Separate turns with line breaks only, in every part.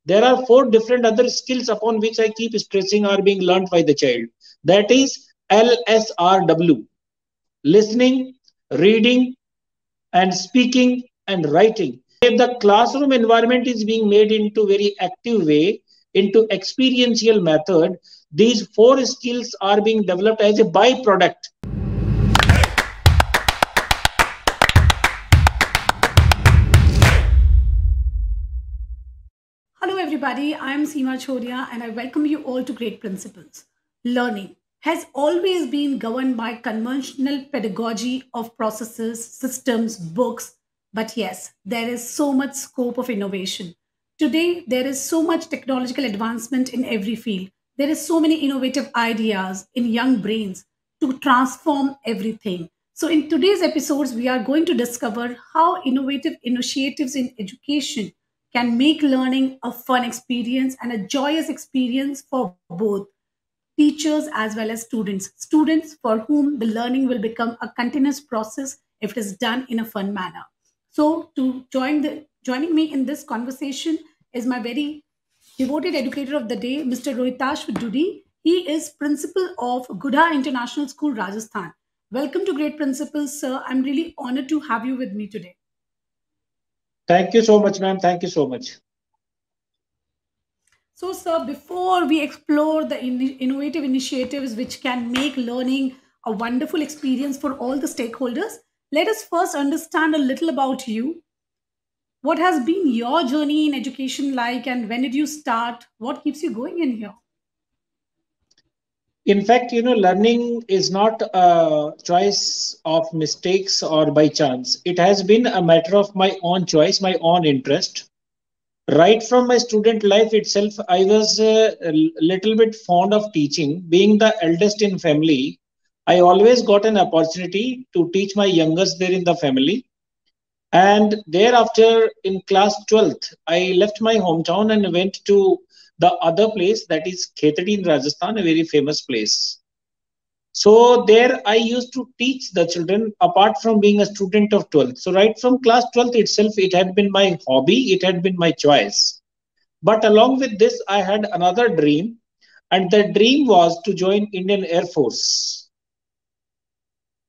there are four different other skills upon which I keep stressing are being learned by the child. That is LSRW: listening, reading, and speaking and writing. If the classroom environment is being made into very active way, into experiential method, these four skills are being developed as a byproduct.
Hello, everybody. I'm Seema Chhoriya, and I welcome you all to Great Principles. Learning has always been governed by conventional pedagogy of processes, systems, books. But yes, there is so much scope of innovation. Today, there is so much technological advancement in every field. There is so many innovative ideas in young brains to transform everything. So, in today's episodes, we are going to discover how innovative initiatives in education can make learning a fun experience and a joyous experience for both teachers as well as students. Students for whom the learning will become a continuous process if it is done in a fun manner. So, to joining me in this conversation is my very devoted educator of the day, Mr. Rohitashva Dudi. He is principal of Gudha International School, Rajasthan. Welcome to Great Principles, sir. I'm really honored to have you with me today.
Thank you so much, ma'am. Thank you so much.
So, sir, before we explore the innovative initiatives which can make learning a wonderful experience for all the stakeholders, let us first understand a little about you. What has been your journey in education like, and when did you start? What keeps you going in here?
In fact, learning is not a choice of mistakes or by chance. It has been a matter of my own choice, my own interest. Right from my student life itself, I was a little bit fond of teaching. Being the eldest in family, I always got an opportunity to teach my youngest there in the family. And thereafter, in class 12th, I left my hometown and went to the other place, that is Khetadi in Rajasthan, a very famous place. So there I used to teach the children apart from being a student of 12th. So right from class 12th itself, it had been my hobby, it had been my choice. But along with this, I had another dream, and the dream was to join Indian Air Force.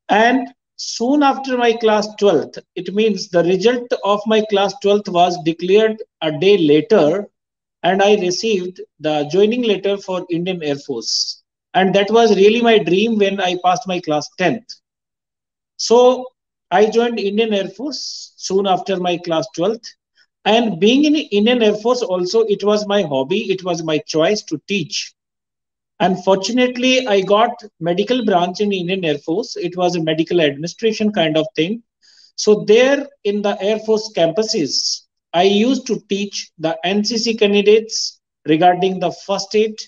And soon after my class 12th, it means the result of my class 12th was declared a day later, and I received the joining letter for Indian Air Force. And that was really my dream when I passed my class 10th. So I joined Indian Air Force soon after my class 12th. And being in Indian Air Force also, it was my hobby, it was my choice to teach. Unfortunately, I got medical branch in Indian Air Force. It was a medical administration kind of thing. So there in the Air Force campuses, I used to teach the NCC candidates regarding the first aid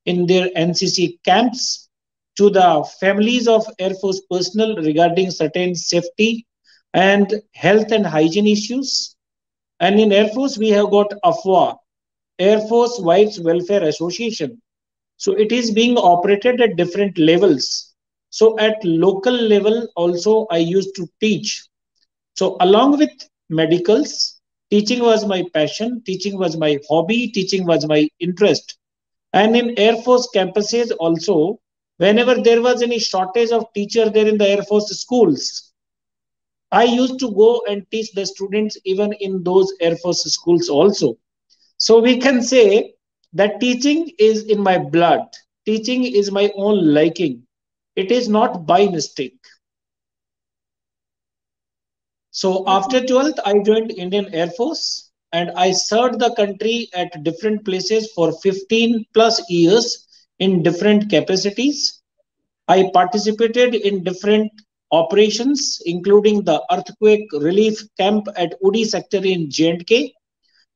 in their NCC camps, to the families of Air Force personnel regarding certain safety and health and hygiene issues. And in Air Force, we have got AFWA, Air Force Wives Welfare Association. So it is being operated at different levels. So at local level also I used to teach. So along with medicals, teaching was my passion, teaching was my hobby, teaching was my interest. And in Air Force campuses also, whenever there was any shortage of teacher there in the Air Force schools, I used to go and teach the students even in those Air Force schools also. So we can say that teaching is in my blood. Teaching is my own liking. It is not by mistake. So after 12th, I joined Indian Air Force and I served the country at different places for 15 plus years in different capacities. I participated in different operations, including the earthquake relief camp at Udi sector in J&K.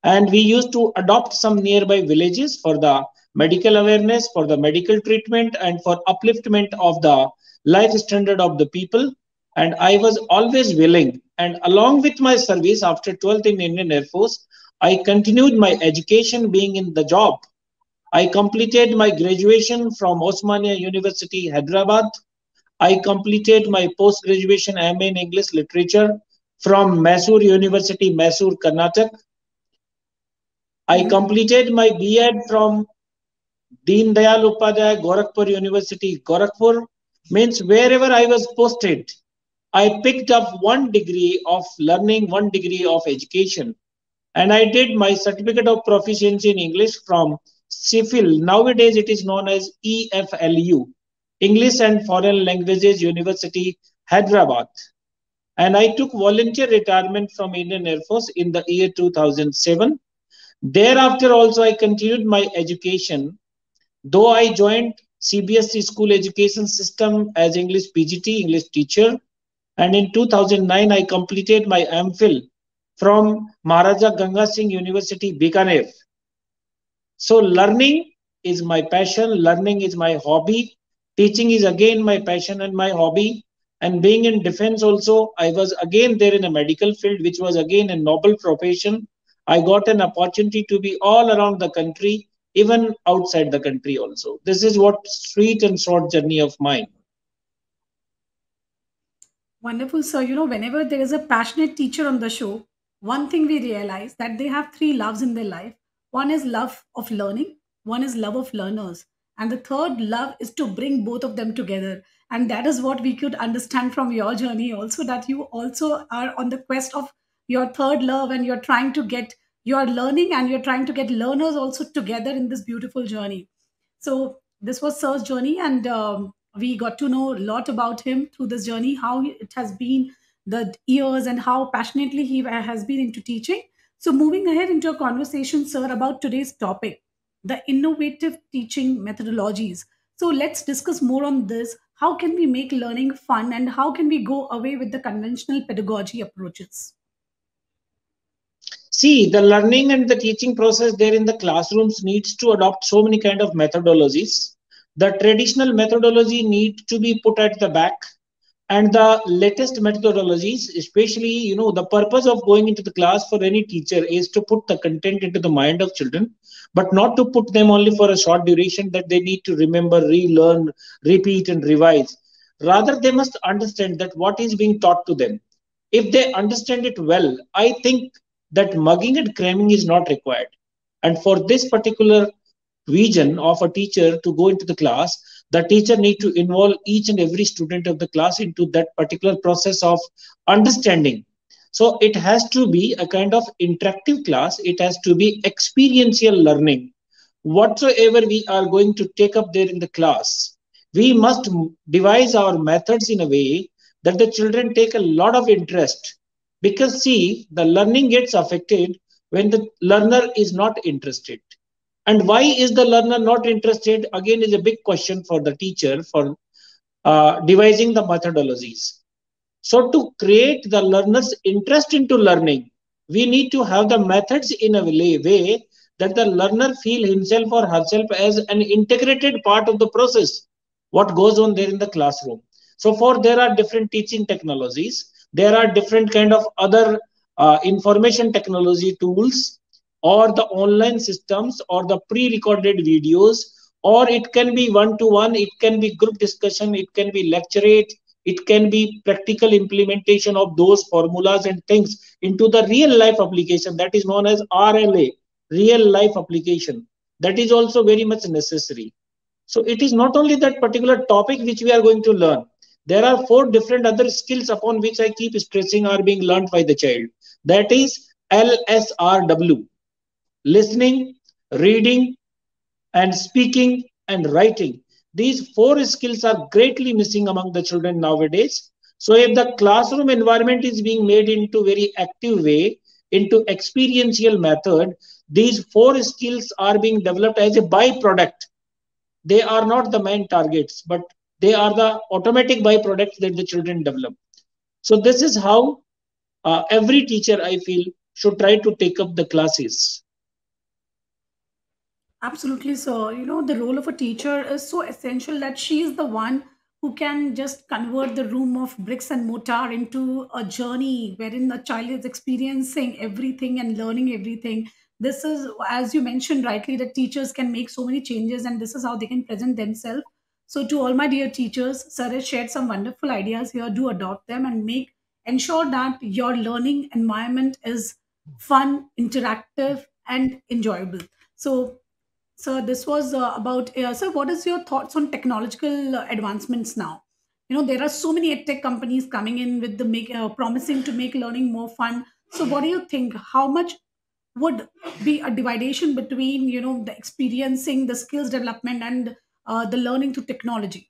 And we used to adopt some nearby villages for the medical awareness, for the medical treatment, and for upliftment of the life standard of the people. And I was always willing. And along with my service after 12th in Indian Air Force, I continued my education being in the job. I completed my graduation from Osmania University, Hyderabad. I completed my post-graduation MA in English Literature from Mysore University, Mysore, Karnataka. I
Mhm.
completed my B.Ed from Deen Dayal Upadhyay, Gorakhpur University, Gorakhpur. Means wherever I was posted, I picked up one degree of learning, one degree of education. And I did my certificate of proficiency in English from CIFIL. Nowadays it is known as EFLU, English and Foreign Languages University, Hyderabad. And I took volunteer retirement from Indian Air Force in the year 2007. Thereafter also I continued my education, though I joined CBSE school education system as English PGT, English teacher, and in 2009 I completed my MPhil from Maharaja Ganga Singh University, Bikaner. So learning is my passion, learning is my hobby, teaching is again my passion and my hobby. And being in defense also, I was again there in a medical field, which was again a noble profession. I got an opportunity to be all around the country, even outside the country also. This is what sweet and short journey of mine.
Wonderful, sir. Whenever there is a passionate teacher on the show, one thing we realize that they have three loves in their life. One is love of learning, one is love of learners, and the third love is to bring both of them together. And that is what we could understand from your journey also, that you also are on the quest of your third love, and you're trying to get your learning and you're trying to get learners also together in this beautiful journey. So this was Sir's journey, and we got to know a lot about him through this journey, how it has been the years and how passionately he has been into teaching. So moving ahead into a conversation, sir, about today's topic, the innovative teaching methodologies. So let's discuss more on this. How can we make learning fun, and how can we go away with the conventional pedagogy approaches?
See, the learning and the teaching process there in the classrooms needs to adopt so many kind of methodologies. The traditional methodology need to be put at the back, and the latest methodologies, especially, the purpose of going into the class for any teacher is to put the content into the mind of children, but not to put them only for a short duration that they need to remember, relearn, repeat and revise. Rather, they must understand that what is being taught to them. If they understand it well, I think that mugging and cramming is not required. And for this particular vision of a teacher to go into the class, the teacher need to involve each and every student of the class into that particular process of understanding. So it has to be a kind of interactive class, it has to be experiential learning. Whatsoever we are going to take up there in the class, we must devise our methods in a way that the children take a lot of interest. Because see, the learning gets affected when the learner is not interested. And why is the learner not interested? Again, is a big question for the teacher for devising the methodologies. So, to create the learner's interest into learning, we need to have the methods in a way that the learner feel himself or herself as an integrated part of the process. What goes on there in the classroom? So, for there are different teaching technologies. There are different kind of other information technology tools, or the online systems, or the pre-recorded videos, or it can be one-to-one, it can be group discussion, it can be lecturate, it can be practical implementation of those formulas and things into the real life application, that is known as RLA, real life application. That is also very much necessary. So it is not only that particular topic which we are going to learn. There are four different other skills upon which I keep stressing are being learned by the child. That is LSRW: listening, reading, and speaking and writing. These four skills are greatly missing among the children nowadays. So if the classroom environment is being made into very active way, into experiential method, these four skills are being developed as a byproduct. They are not the main targets, but they are the automatic byproducts that the children develop. So this is how every teacher, I feel, should try to take up the classes.
Absolutely, so the role of a teacher is so essential that she is the one who can just convert the room of bricks and mortar into a journey wherein the child is experiencing everything and learning everything. This is, as you mentioned rightly, that teachers can make so many changes, and this is how they can present themselves. So, to all my dear teachers, Sir has shared some wonderful ideas here. Do adopt them and ensure that your learning environment is fun, interactive, and enjoyable. So, so this was about. So, what is your thoughts on technological advancements now? There are so many edtech companies coming in with the promising to make learning more fun. So, what do you think? How much would be a dividation between the experiencing, the skills development, and the learning through technology?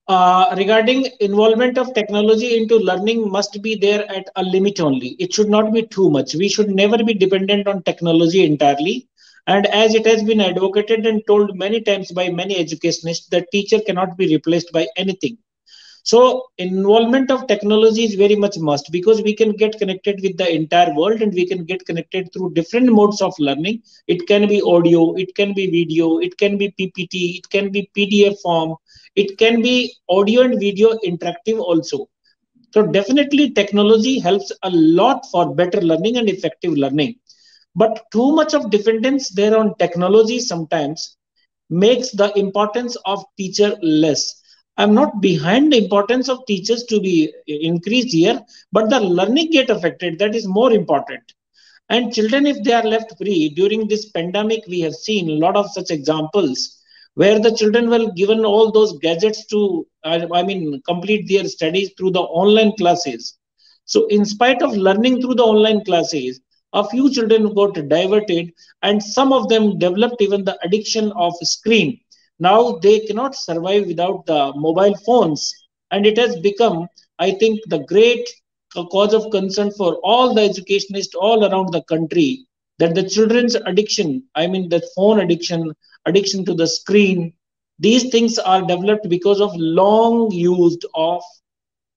Regarding involvement of technology into learning must be there at a limit only. It should not be too much. We should never be dependent on technology entirely. And as it has been advocated and told many times by many educationists, that teacher cannot be replaced by anything. So involvement of technology is very much must, because we can get connected with the entire world and we can get connected through different modes of learning. It can be audio, it can be video, it can be PPT, it can be PDF form, it can be audio and video interactive also. So definitely technology helps a lot for better learning and effective learning. But too much of dependence there on technology sometimes makes the importance of teacher less. I'm not behind the importance of teachers to be increased here, but the learning get affected, that is more important. And children, if they are left free during this pandemic, we have seen a lot of such examples where the children were given all those gadgets to, complete their studies through the online classes. So, in spite of learning through the online classes, a few children got diverted, and some of them developed even the addiction of screen. Now they cannot survive without the mobile phones, and it has become, I think, the great cause of concern for all the educationists all around the country, that the children's addiction, the phone addiction, addiction to the screen, these things are developed because of long used of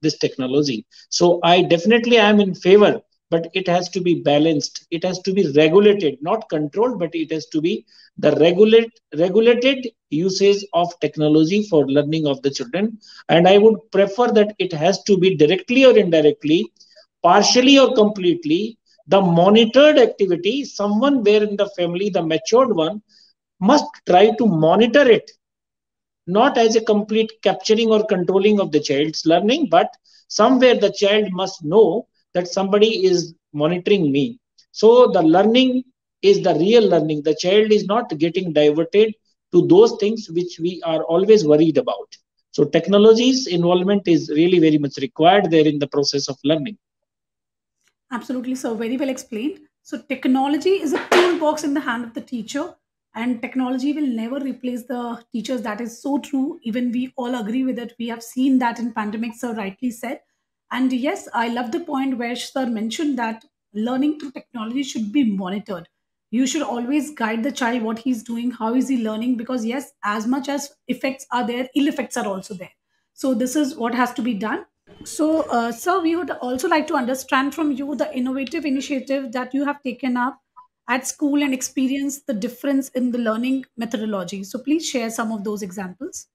this technology. So I definitely am in favor, but it has to be balanced. It has to be regulated, not controlled, but it has to be the regulated usage of technology for learning of the children. And I would prefer that it has to be directly or indirectly, partially or completely, the monitored activity. Someone where in the family, the matured one, must try to monitor it, not as a complete capturing or controlling of the child's learning, but somewhere the child must know that somebody is monitoring me. So the learning is the real learning. The child is not getting diverted to those things which we are always worried about. So technology's involvement is really very much required there in the process of learning.
Absolutely, so very well explained. So technology is a toolbox in the hand of the teacher, and technology will never replace the teachers. That is so true. Even we all agree with it. We have seen that in pandemic, sir rightly said. And yes, I love the point where sir mentioned that learning through technology should be monitored. You should always guide the child what he's doing, how is he learning, because yes, as much as effects are there, ill effects are also there. So this is what has to be done. So, sir, we would also like to understand from you the innovative initiative that you have taken up at school and experience the difference in the learning methodology. So, please share some of those examples.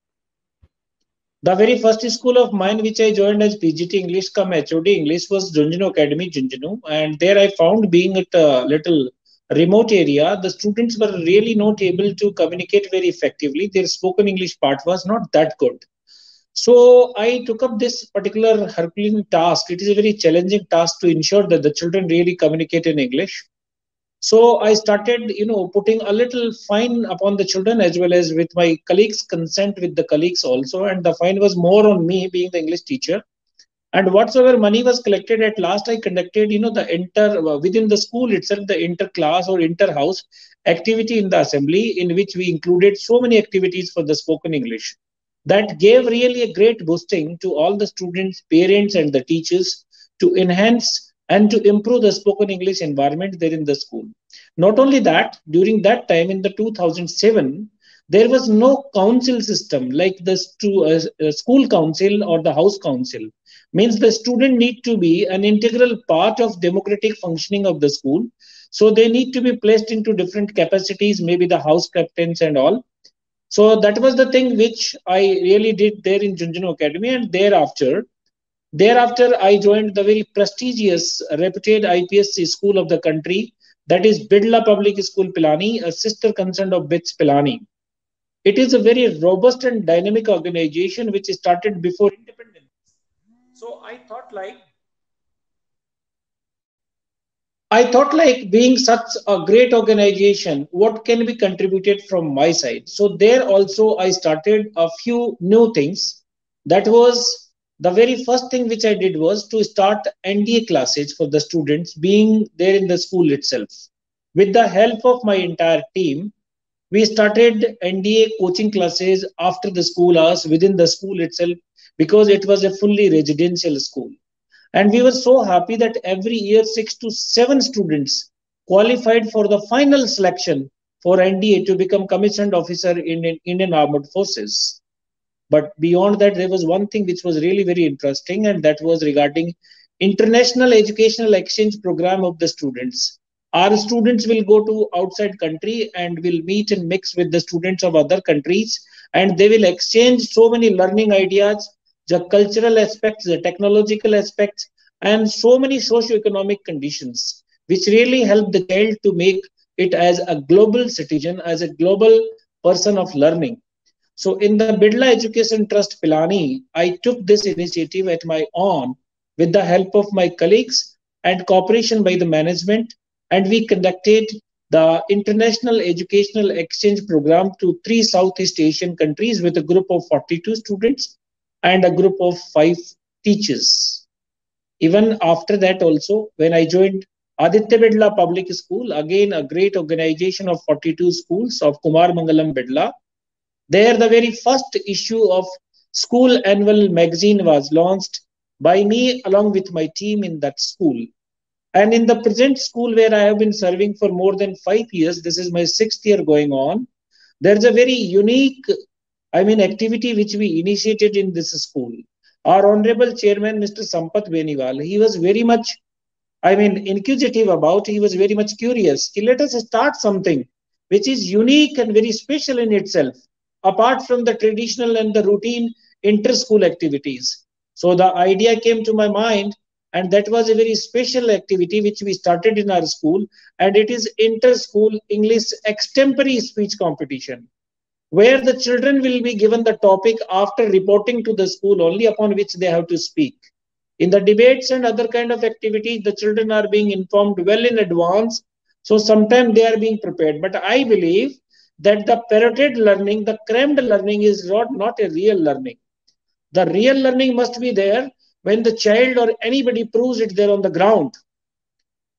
The very first school of mine which I joined as PGT English come HOD English was Junjunu Academy, Junjunu. And there I found, being at a little remote area, the students were really not able to communicate very effectively. Their spoken English part was not that good. So I took up this particular Herculean task. It is a very challenging task to ensure that the children really communicate in English. So I started, putting a little fine upon the children, as well as with my colleagues' consent, with the colleagues also. And the fine was more on me, being the English teacher. And whatsoever money was collected, at last I conducted, the within the school itself, the inter class or inter house activity in the assembly, in which we included so many activities for the spoken English. That gave really a great boosting to all the students, parents, and the teachers to enhance and to improve the spoken English environment there in the school. Not only that, during that time in the 2007, there was no council system like the school council or the house council. Means the student need to be an integral part of democratic functioning of the school. So they need to be placed into different capacities, maybe the house captains and all. So that was the thing which I really did there in Junjunu Academy. And thereafter, I joined the very prestigious, reputed IPSC school of the country, that is Bidla Public School Pilani, a sister concern of BITS Pilani. It is a very robust and dynamic organization which started before independence. So I thought like I thought, like, being such a great organization, what can be contributed from my side? So there also I started a few new things. That was the very first thing which I did was to start NDA classes for the students being there in the school itself. With the help of my entire team, we started NDA coaching classes after the school hours within the school itself because it was a fully residential school. And we were so happy that every year 6 to 7 students qualified for the final selection for NDA to become commissioned officer in Indian Armed Forces. But beyond that, there was one thing which was really very interesting, and that was regarding international educational exchange program of the students. Our students will go to outside country and will meet and mix with the students of other countries, and they will exchange so many learning ideas, the cultural aspects, the technological aspects, and so many socio-economic conditions, which really help the child to make it as a global citizen, as a global person of learning. So in the Bidla Education Trust Pilani, I took this initiative at my own with the help of my colleagues and cooperation by the management, and we conducted the International Educational Exchange Program to 3 Southeast Asian countries with a group of 42 students and a group of 5 teachers. Even after that also, when I joined Aditya Bidla Public School, again a great organization of 42 schools of Kumar Mangalam Bidla, there, the very first issue of school annual magazine was launched by me along with my team in that school. And in the present school where I have been serving for more than 5 years, this is my sixth year going on. There's a very unique, activity which we initiated in this school. Our honorable chairman, Mr. Sampath Beniwal, he was very much, inquisitive about. He was very much curious. Let us start something which is unique and very special in itself, apart from the traditional and the routine inter-school activities. So the idea came to my mind, and that was a very special activity which we started in our school, and it is inter-school English extempore speech competition, where the children will be given the topic after reporting to the school only, upon which they have to speak. In the debates and other kind of activities, the children are being informed well in advance, so sometimes they are being prepared. But I believe that the parroted learning, the crammed learning is not a real learning. The real learning must be there when the child or anybody proves it there on the ground.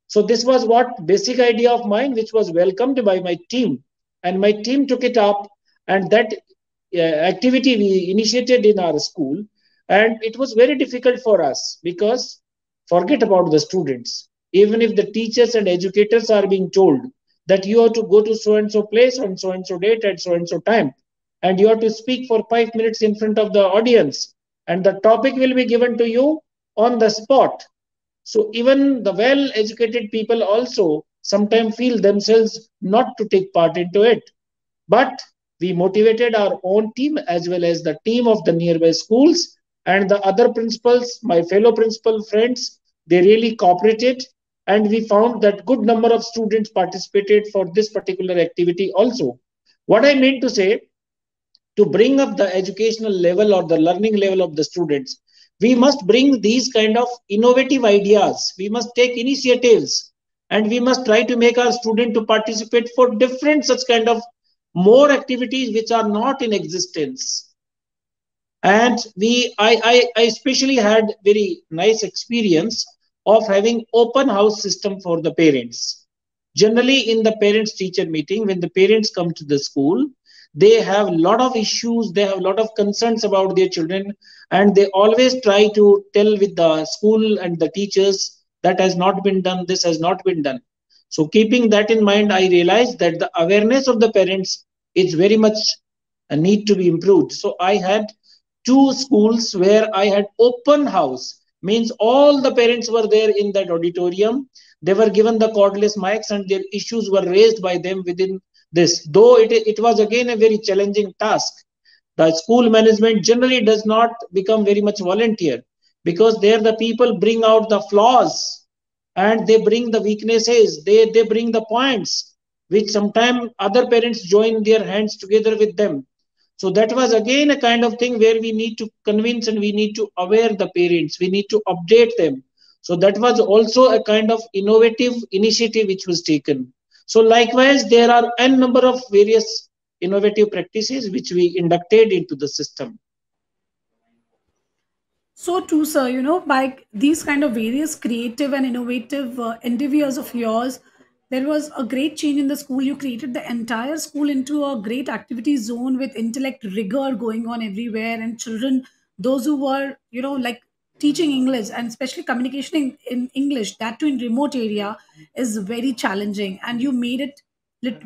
So this was what basic idea of mine, which was welcomed by my team, and my team took it up, and that activity we initiated in our school, and it was very difficult for us because forget about the students. Even if the teachers and educators are being told that you have to go to so and so place on so and so date at so and so time, and you have to speak for 5 minutes in front of the audience, and the topic will be given to you on the spot. So even the well-educated people also sometimes feel themselves not to take part into it. But we motivated our own team as well as the team of the nearby schools and the other principals, my fellow principal friends, they really cooperated, and we found that good number of students participated for this particular activity also. What I mean to say, to bring up the educational level or the learning level of the students, we must bring these kind of innovative ideas. We must take initiatives, and we must try to make our student to participate for different such kind of more activities which are not in existence. And I especially had very nice experience of having open house system for the parents. Generally in the parents teacher meeting, when the parents come to the school, they have a lot of issues, they have a lot of concerns about their children, and they always try to tell with the school and the teachers that has not been done, this has not been done. So keeping that in mind, I realized that the awareness of the parents is very much a need to be improved. So I had 2 schools where I had open house, means all the parents were there in that auditorium. They were given the cordless mics, and their issues were raised by them within this. Though it was again a very challenging task. The school management generally does not become very much volunteer, because there the people bring out the flaws, and they bring the weaknesses, they bring the points which sometimes other parents join their hands together with them. So that was again a kind of thing where we need to convince and we need to aware the parents, we need to update them. So that was also a kind of innovative initiative which was taken. So likewise, there are n number of various innovative practices which we inducted into the system.
So true, sir. By these kind of various creative and innovative endeavors of yours, there was a great change in the school. You created the entire school into a great activity zone with intellect rigor going on everywhere, and children, those who were, like teaching English and especially communication in English, that too in remote area, is very challenging. And you made it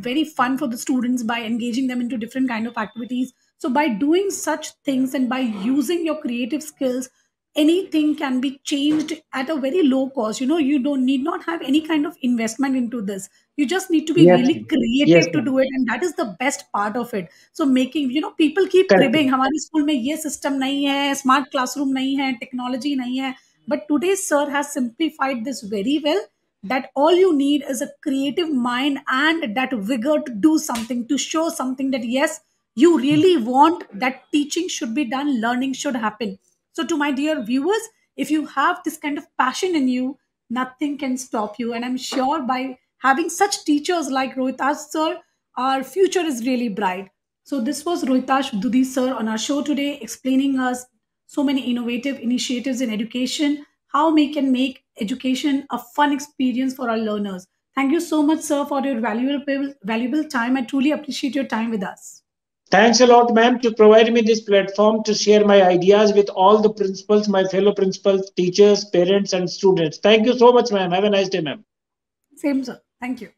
very fun for the students by engaging them into different kind of activities. So by doing such things and by using your creative skills, anything can be changed at a very low cost. You don't need not have any kind of investment into this. You just need to be
Yes,
really
ma'am. Yes,
creative to
ma'am.
do it, and that is the best part of it. So making, people keep
Correct.
cribbing, हमारे school में ये system नहीं है, smart classroom नहीं है, technology नहीं है. But today sir has simplified this very well, that all you need is a creative mind and that vigor to do something, to show something, that yes, you really want that teaching should be done, learning should happen. So to my dear viewers, if you have this kind of passion in you, nothing can stop you. And I'm sure by having such teachers like Rohitash sir, our future is really bright. So this was Rohitash Dudi sir on our show today, explaining us so many innovative initiatives in education, how we can make education a fun experience for our learners. Thank you so much, sir, for your valuable time. I truly appreciate your time with us.
Thanks a lot, ma'am, to provide me this platform to share my ideas with all the principals, my fellow principals, teachers, parents, and students. Thank you so much, ma'am. Have a nice day, ma'am.
Same, sir. Thank you.